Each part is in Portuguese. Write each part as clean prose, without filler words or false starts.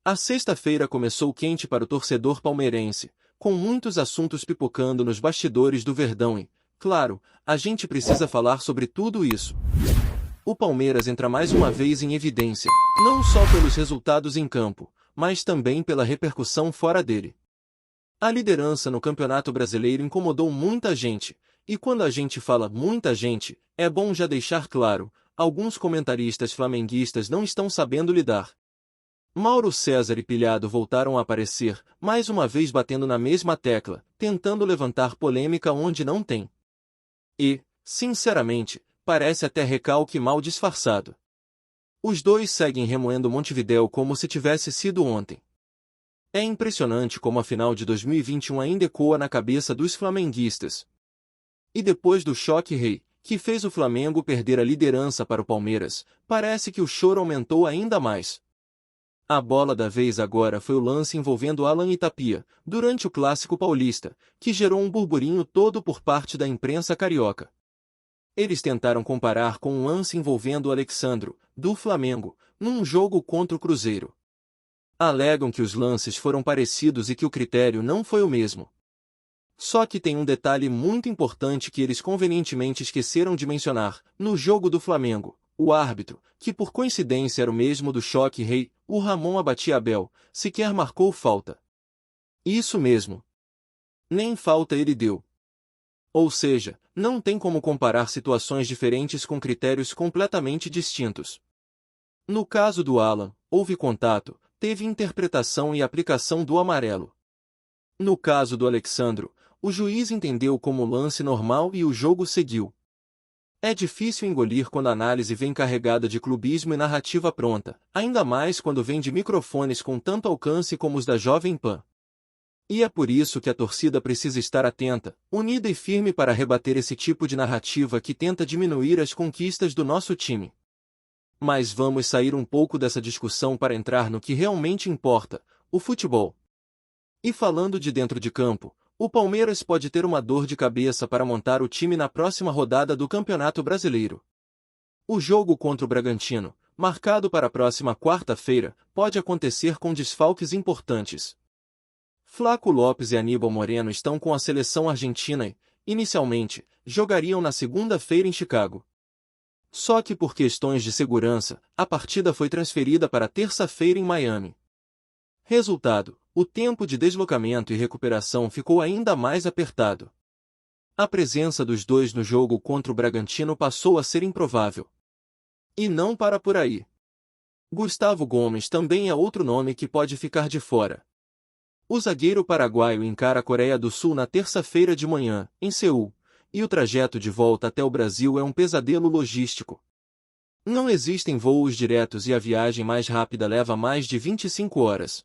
A sexta-feira começou quente para o torcedor palmeirense, com muitos assuntos pipocando nos bastidores do Verdão e, claro, a gente precisa falar sobre tudo isso. O Palmeiras entra mais uma vez em evidência, não só pelos resultados em campo, mas também pela repercussão fora dele. A liderança no Campeonato Brasileiro incomodou muita gente, e quando a gente fala muita gente, é bom já deixar claro, alguns comentaristas flamenguistas não estão sabendo lidar. Mauro César e Pilhado voltaram a aparecer, mais uma vez batendo na mesma tecla, tentando levantar polêmica onde não tem. E, sinceramente, parece até recalque mal disfarçado. Os dois seguem remoendo Montevidéu como se tivesse sido ontem. É impressionante como a final de 2021 ainda ecoa na cabeça dos flamenguistas. E depois do choque rei, que fez o Flamengo perder a liderança para o Palmeiras, parece que o choro aumentou ainda mais. A bola da vez agora foi o lance envolvendo Alan e Tapia, durante o Clássico Paulista, que gerou um burburinho todo por parte da imprensa carioca. Eles tentaram comparar com um lance envolvendo o Alexandro, do Flamengo, num jogo contra o Cruzeiro. Alegam que os lances foram parecidos e que o critério não foi o mesmo. Só que tem um detalhe muito importante que eles convenientemente esqueceram de mencionar: no jogo do Flamengo, o árbitro, que por coincidência era o mesmo do choque rei, o Ramon Abate-Abel, sequer marcou falta. Isso mesmo. Nem falta ele deu. Ou seja, não tem como comparar situações diferentes com critérios completamente distintos. No caso do Alan, houve contato, teve interpretação e aplicação do amarelo. No caso do Alexandro, o juiz entendeu como lance normal e o jogo seguiu. É difícil engolir quando a análise vem carregada de clubismo e narrativa pronta, ainda mais quando vem de microfones com tanto alcance como os da Jovem Pan. E é por isso que a torcida precisa estar atenta, unida e firme para rebater esse tipo de narrativa que tenta diminuir as conquistas do nosso time. Mas vamos sair um pouco dessa discussão para entrar no que realmente importa, o futebol. E falando de dentro de campo, o Palmeiras pode ter uma dor de cabeça para montar o time na próxima rodada do Campeonato Brasileiro. O jogo contra o Bragantino, marcado para a próxima quarta-feira, pode acontecer com desfalques importantes. Flaco Lopes e Aníbal Moreno estão com a seleção argentina e, inicialmente, jogariam na segunda-feira em Chicago. Só que por questões de segurança, a partida foi transferida para terça-feira em Miami. Resultado: o tempo de deslocamento e recuperação ficou ainda mais apertado. A presença dos dois no jogo contra o Bragantino passou a ser improvável. E não para por aí. Gustavo Gomes também é outro nome que pode ficar de fora. O zagueiro paraguaio encara a Coreia do Sul na terça-feira de manhã, em Seul, e o trajeto de volta até o Brasil é um pesadelo logístico. Não existem voos diretos e a viagem mais rápida leva mais de 25 horas.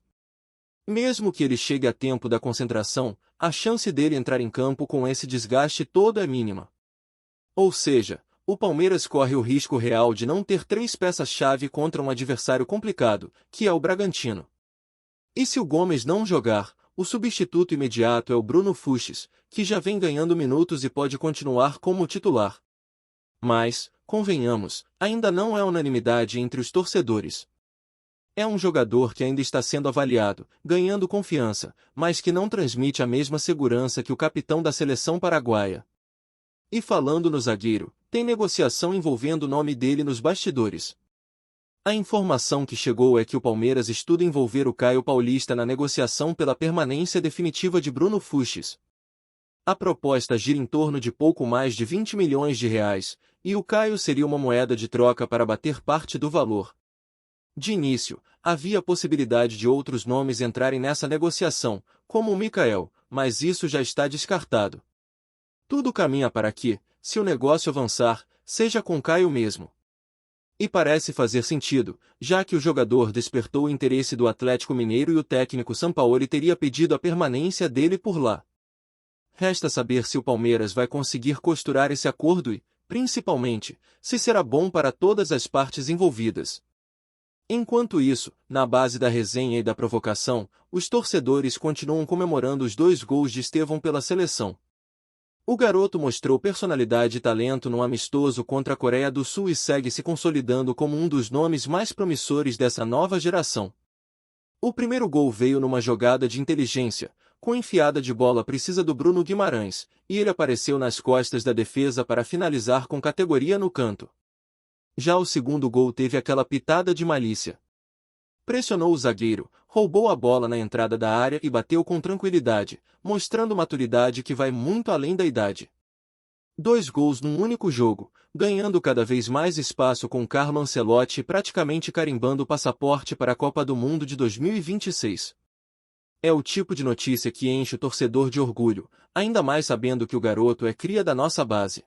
Mesmo que ele chegue a tempo da concentração, a chance dele entrar em campo com esse desgaste todo é mínima. Ou seja, o Palmeiras corre o risco real de não ter três peças-chave contra um adversário complicado, que é o Bragantino. E se o Gomes não jogar, o substituto imediato é o Bruno Fuchs, que já vem ganhando minutos e pode continuar como titular. Mas, convenhamos, ainda não é unanimidade entre os torcedores. É um jogador que ainda está sendo avaliado, ganhando confiança, mas que não transmite a mesma segurança que o capitão da seleção paraguaia. E falando no zagueiro, tem negociação envolvendo o nome dele nos bastidores. A informação que chegou é que o Palmeiras estuda envolver o Caio Paulista na negociação pela permanência definitiva de Bruno Fuchs. A proposta gira em torno de pouco mais de 20 milhões de reais, e o Caio seria uma moeda de troca para bater parte do valor. De início, havia a possibilidade de outros nomes entrarem nessa negociação, como o Mikael, mas isso já está descartado. Tudo caminha para que, se o negócio avançar, seja com Caio mesmo. E parece fazer sentido, já que o jogador despertou o interesse do Atlético Mineiro e o técnico Sampaoli teria pedido a permanência dele por lá. Resta saber se o Palmeiras vai conseguir costurar esse acordo e, principalmente, se será bom para todas as partes envolvidas. Enquanto isso, na base da resenha e da provocação, os torcedores continuam comemorando os 2 gols de Estevão pela seleção. O garoto mostrou personalidade e talento no amistoso contra a Coreia do Sul e segue se consolidando como um dos nomes mais promissores dessa nova geração. O primeiro gol veio numa jogada de inteligência, com enfiada de bola precisa do Bruno Guimarães, e ele apareceu nas costas da defesa para finalizar com categoria no canto. Já o segundo gol teve aquela pitada de malícia. Pressionou o zagueiro, roubou a bola na entrada da área e bateu com tranquilidade, mostrando maturidade que vai muito além da idade. 2 gols num único jogo, ganhando cada vez mais espaço com Carlo Ancelotti praticamente carimbando o passaporte para a Copa do Mundo de 2026. É o tipo de notícia que enche o torcedor de orgulho, ainda mais sabendo que o garoto é cria da nossa base.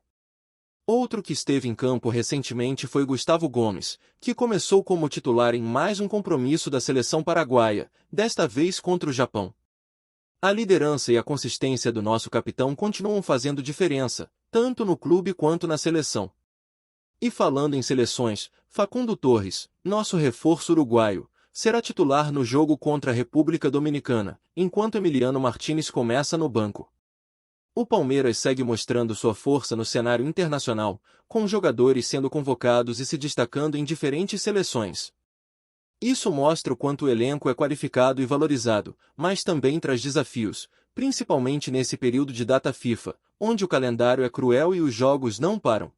Outro que esteve em campo recentemente foi Gustavo Gomes, que começou como titular em mais um compromisso da seleção paraguaia, desta vez contra o Japão. A liderança e a consistência do nosso capitão continuam fazendo diferença, tanto no clube quanto na seleção. E falando em seleções, Facundo Torres, nosso reforço uruguaio, será titular no jogo contra a República Dominicana, enquanto Emiliano Martínez começa no banco. O Palmeiras segue mostrando sua força no cenário internacional, com jogadores sendo convocados e se destacando em diferentes seleções. Isso mostra o quanto o elenco é qualificado e valorizado, mas também traz desafios, principalmente nesse período de data FIFA, onde o calendário é cruel e os jogos não param.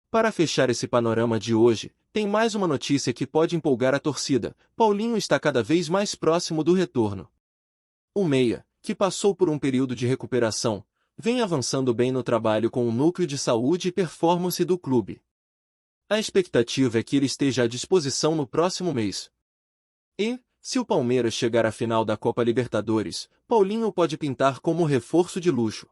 Para fechar esse panorama de hoje, tem mais uma notícia que pode empolgar a torcida: Paulinho está cada vez mais próximo do retorno. O meia, que passou por um período de recuperação, vem avançando bem no trabalho com o núcleo de saúde e performance do clube. A expectativa é que ele esteja à disposição no próximo mês. E, se o Palmeiras chegar à final da Copa Libertadores, Paulinho pode pintar como reforço de luxo.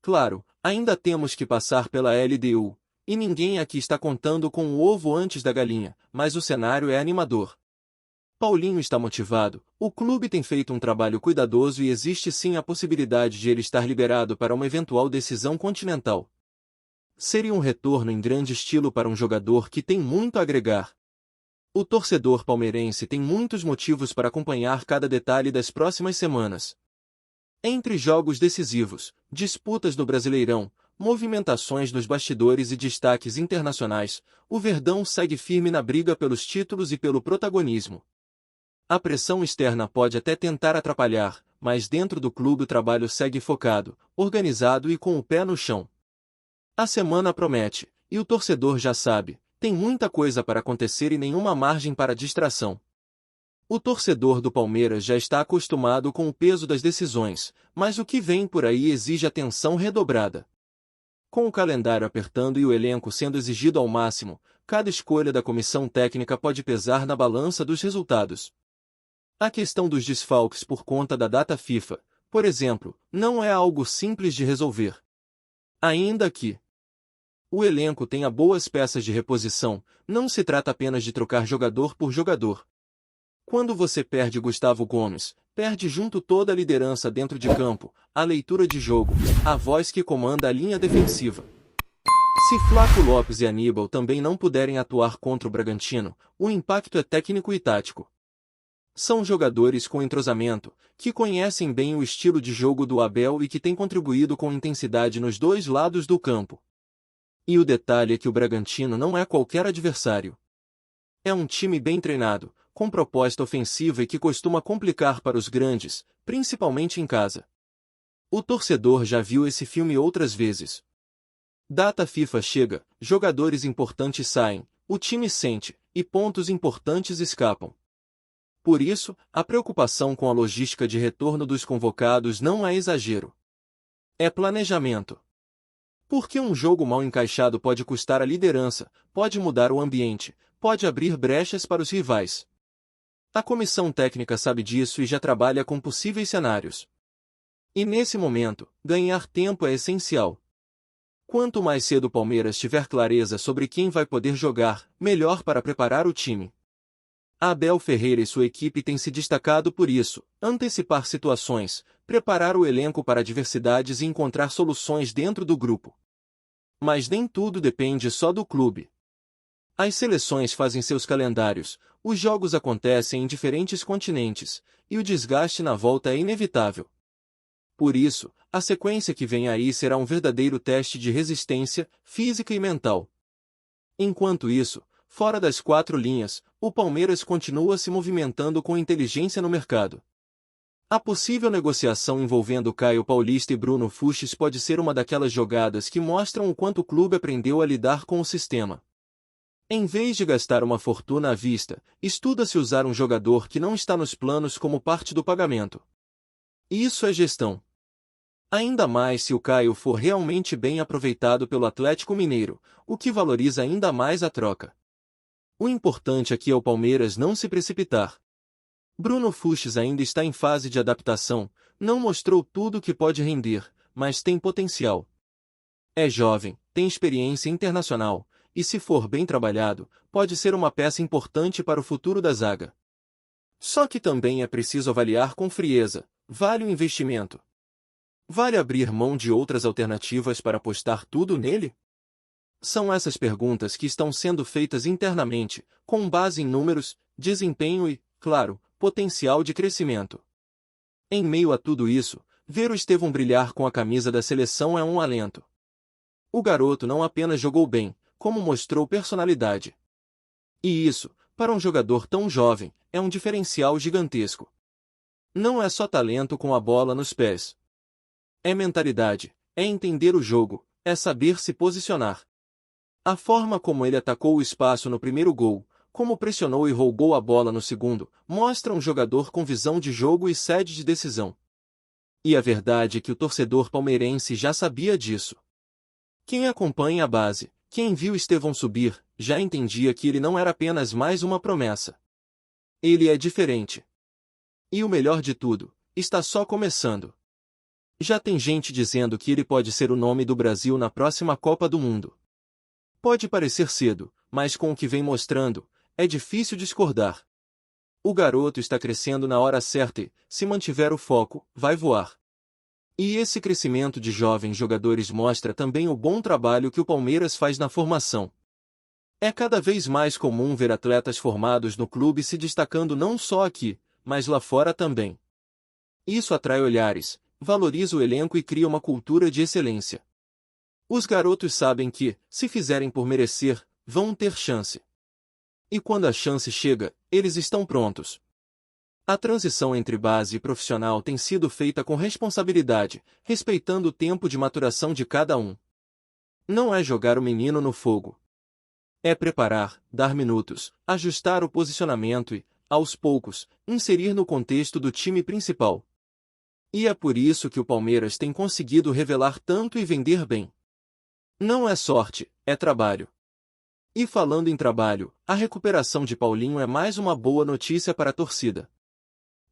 Claro, ainda temos que passar pela LDU, e ninguém aqui está contando com o ovo antes da galinha, mas o cenário é animador. Paulinho está motivado, o clube tem feito um trabalho cuidadoso e existe sim a possibilidade de ele estar liberado para uma eventual decisão continental. Seria um retorno em grande estilo para um jogador que tem muito a agregar. O torcedor palmeirense tem muitos motivos para acompanhar cada detalhe das próximas semanas. Entre jogos decisivos, disputas no Brasileirão, movimentações nos bastidores e destaques internacionais, o Verdão segue firme na briga pelos títulos e pelo protagonismo. A pressão externa pode até tentar atrapalhar, mas dentro do clube o trabalho segue focado, organizado e com o pé no chão. A semana promete, e o torcedor já sabe, tem muita coisa para acontecer e nenhuma margem para distração. O torcedor do Palmeiras já está acostumado com o peso das decisões, mas o que vem por aí exige atenção redobrada. Com o calendário apertando e o elenco sendo exigido ao máximo, cada escolha da comissão técnica pode pesar na balança dos resultados. A questão dos desfalques por conta da data FIFA, por exemplo, não é algo simples de resolver. Ainda que o elenco tenha boas peças de reposição, não se trata apenas de trocar jogador por jogador. Quando você perde Gustavo Gomes, perde junto toda a liderança dentro de campo, a leitura de jogo, a voz que comanda a linha defensiva. Se Flávio Lopes e Aníbal também não puderem atuar contra o Bragantino, o impacto é técnico e tático. São jogadores com entrosamento, que conhecem bem o estilo de jogo do Abel e que têm contribuído com intensidade nos dois lados do campo. E o detalhe é que o Bragantino não é qualquer adversário. É um time bem treinado, com proposta ofensiva e que costuma complicar para os grandes, principalmente em casa. O torcedor já viu esse filme outras vezes. Data FIFA chega, jogadores importantes saem, o time sente, e pontos importantes escapam. Por isso, a preocupação com a logística de retorno dos convocados não é exagero. É planejamento. Porque um jogo mal encaixado pode custar a liderança, pode mudar o ambiente, pode abrir brechas para os rivais. A comissão técnica sabe disso e já trabalha com possíveis cenários. E nesse momento, ganhar tempo é essencial. Quanto mais cedo o Palmeiras tiver clareza sobre quem vai poder jogar, melhor para preparar o time. Abel Ferreira e sua equipe têm se destacado por isso, antecipar situações, preparar o elenco para adversidades e encontrar soluções dentro do grupo. Mas nem tudo depende só do clube. As seleções fazem seus calendários, os jogos acontecem em diferentes continentes, e o desgaste na volta é inevitável. Por isso, a sequência que vem aí será um verdadeiro teste de resistência, física e mental. Enquanto isso, fora das quatro linhas, o Palmeiras continua se movimentando com inteligência no mercado. A possível negociação envolvendo Caio Paulista e Bruno Fuchs pode ser uma daquelas jogadas que mostram o quanto o clube aprendeu a lidar com o sistema. Em vez de gastar uma fortuna à vista, estuda-se usar um jogador que não está nos planos como parte do pagamento. Isso é gestão. Ainda mais se o Caio for realmente bem aproveitado pelo Atlético Mineiro, o que valoriza ainda mais a troca. O importante aqui é o Palmeiras não se precipitar. Bruno Fuchs ainda está em fase de adaptação, não mostrou tudo o que pode render, mas tem potencial. É jovem, tem experiência internacional, e se for bem trabalhado, pode ser uma peça importante para o futuro da zaga. Só que também é preciso avaliar com frieza: vale o investimento? Vale abrir mão de outras alternativas para apostar tudo nele? São essas perguntas que estão sendo feitas internamente, com base em números, desempenho e, claro, potencial de crescimento. Em meio a tudo isso, ver o Estevão brilhar com a camisa da seleção é um alento. O garoto não apenas jogou bem, como mostrou personalidade. E isso, para um jogador tão jovem, é um diferencial gigantesco. Não é só talento com a bola nos pés. É mentalidade, é entender o jogo, é saber se posicionar. A forma como ele atacou o espaço no primeiro gol, como pressionou e roubou a bola no segundo, mostra um jogador com visão de jogo e sede de decisão. E a verdade é que o torcedor palmeirense já sabia disso. Quem acompanha a base, quem viu Estevão subir, já entendia que ele não era apenas mais uma promessa. Ele é diferente. E o melhor de tudo, está só começando. Já tem gente dizendo que ele pode ser o nome do Brasil na próxima Copa do Mundo. Pode parecer cedo, mas com o que vem mostrando, é difícil discordar. O garoto está crescendo na hora certa e, se mantiver o foco, vai voar. E esse crescimento de jovens jogadores mostra também o bom trabalho que o Palmeiras faz na formação. É cada vez mais comum ver atletas formados no clube se destacando não só aqui, mas lá fora também. Isso atrai olhares, valoriza o elenco e cria uma cultura de excelência. Os garotos sabem que, se fizerem por merecer, vão ter chance. E quando a chance chega, eles estão prontos. A transição entre base e profissional tem sido feita com responsabilidade, respeitando o tempo de maturação de cada um. Não é jogar o menino no fogo. É preparar, dar minutos, ajustar o posicionamento e, aos poucos, inserir no contexto do time principal. E é por isso que o Palmeiras tem conseguido revelar tanto e vender bem. Não é sorte, é trabalho. E falando em trabalho, a recuperação de Paulinho é mais uma boa notícia para a torcida.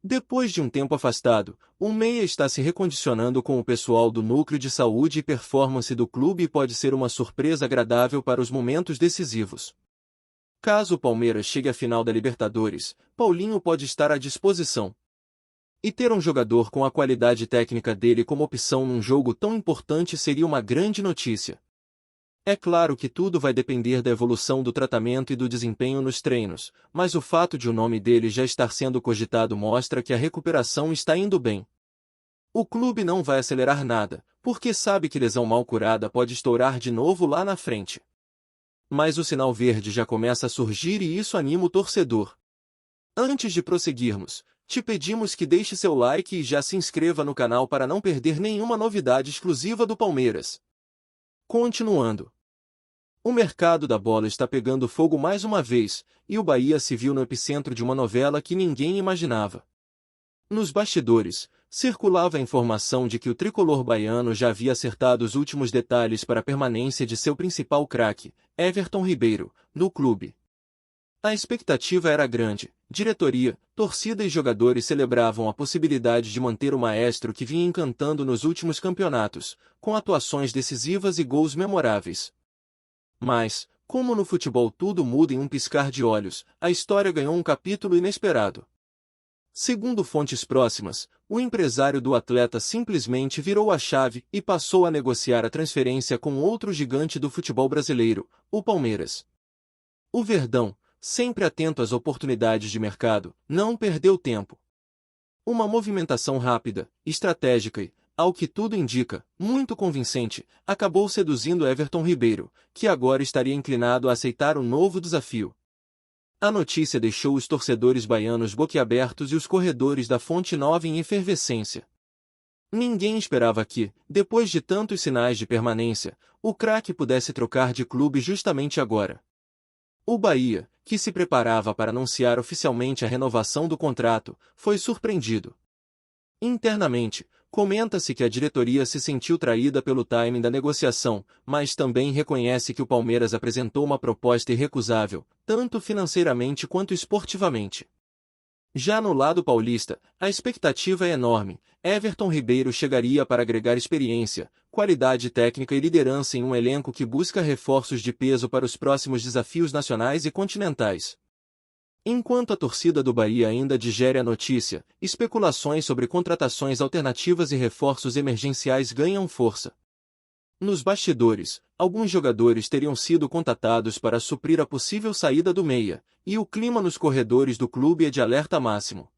Depois de um tempo afastado, o meia está se recondicionando com o pessoal do núcleo de saúde e performance do clube e pode ser uma surpresa agradável para os momentos decisivos. Caso o Palmeiras chegue à final da Libertadores, Paulinho pode estar à disposição. E ter um jogador com a qualidade técnica dele como opção num jogo tão importante seria uma grande notícia. É claro que tudo vai depender da evolução do tratamento e do desempenho nos treinos, mas o fato de o nome dele já estar sendo cogitado mostra que a recuperação está indo bem. O clube não vai acelerar nada, porque sabe que lesão mal curada pode estourar de novo lá na frente. Mas o sinal verde já começa a surgir e isso anima o torcedor. Antes de prosseguirmos, te pedimos que deixe seu like e já se inscreva no canal para não perder nenhuma novidade exclusiva do Palmeiras. Continuando. O mercado da bola está pegando fogo mais uma vez, e o Bahia se viu no epicentro de uma novela que ninguém imaginava. Nos bastidores, circulava a informação de que o tricolor baiano já havia acertado os últimos detalhes para a permanência de seu principal craque, Everton Ribeiro, no clube. A expectativa era grande, diretoria, torcida e jogadores celebravam a possibilidade de manter o maestro que vinha encantando nos últimos campeonatos, com atuações decisivas e gols memoráveis. Mas, como no futebol tudo muda em um piscar de olhos, a história ganhou um capítulo inesperado. Segundo fontes próximas, o empresário do atleta simplesmente virou a chave e passou a negociar a transferência com outro gigante do futebol brasileiro, o Palmeiras. O Verdão, sempre atento às oportunidades de mercado, não perdeu tempo. Uma movimentação rápida, estratégica e, ao que tudo indica, muito convincente, acabou seduzindo Everton Ribeiro, que agora estaria inclinado a aceitar um novo desafio. A notícia deixou os torcedores baianos boquiabertos e os corredores da Fonte Nova em efervescência. Ninguém esperava que, depois de tantos sinais de permanência, o craque pudesse trocar de clube justamente agora. O Bahia, que se preparava para anunciar oficialmente a renovação do contrato, foi surpreendido. Internamente, comenta-se que a diretoria se sentiu traída pelo timing da negociação, mas também reconhece que o Palmeiras apresentou uma proposta irrecusável, tanto financeiramente quanto esportivamente. Já no lado paulista, a expectativa é enorme. Everton Ribeiro chegaria para agregar experiência, qualidade técnica e liderança em um elenco que busca reforços de peso para os próximos desafios nacionais e continentais. Enquanto a torcida do Bahia ainda digere a notícia, especulações sobre contratações alternativas e reforços emergenciais ganham força. Nos bastidores, alguns jogadores teriam sido contatados para suprir a possível saída do meia, e o clima nos corredores do clube é de alerta máximo.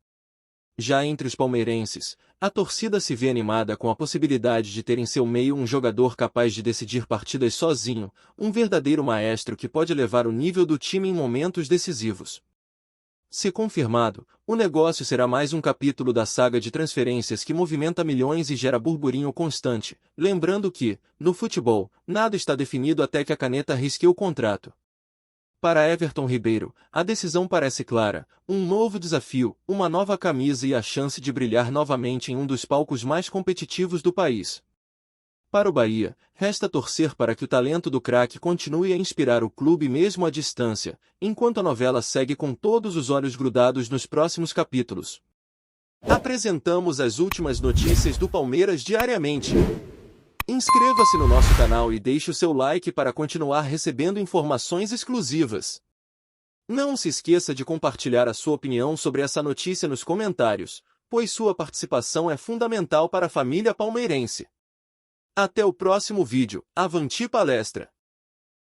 Já entre os palmeirenses, a torcida se vê animada com a possibilidade de ter em seu meio um jogador capaz de decidir partidas sozinho, um verdadeiro maestro que pode levar o nível do time em momentos decisivos. Se confirmado, o negócio será mais um capítulo da saga de transferências que movimenta milhões e gera burburinho constante, lembrando que, no futebol, nada está definido até que a caneta risque o contrato. Para Everton Ribeiro, a decisão parece clara: um novo desafio, uma nova camisa e a chance de brilhar novamente em um dos palcos mais competitivos do país. Para o Bahia, resta torcer para que o talento do craque continue a inspirar o clube mesmo à distância, enquanto a novela segue com todos os olhos grudados nos próximos capítulos. Apresentamos as últimas notícias do Palmeiras diariamente. Inscreva-se no nosso canal e deixe o seu like para continuar recebendo informações exclusivas. Não se esqueça de compartilhar a sua opinião sobre essa notícia nos comentários, pois sua participação é fundamental para a família palmeirense. Até o próximo vídeo. Avante palestra!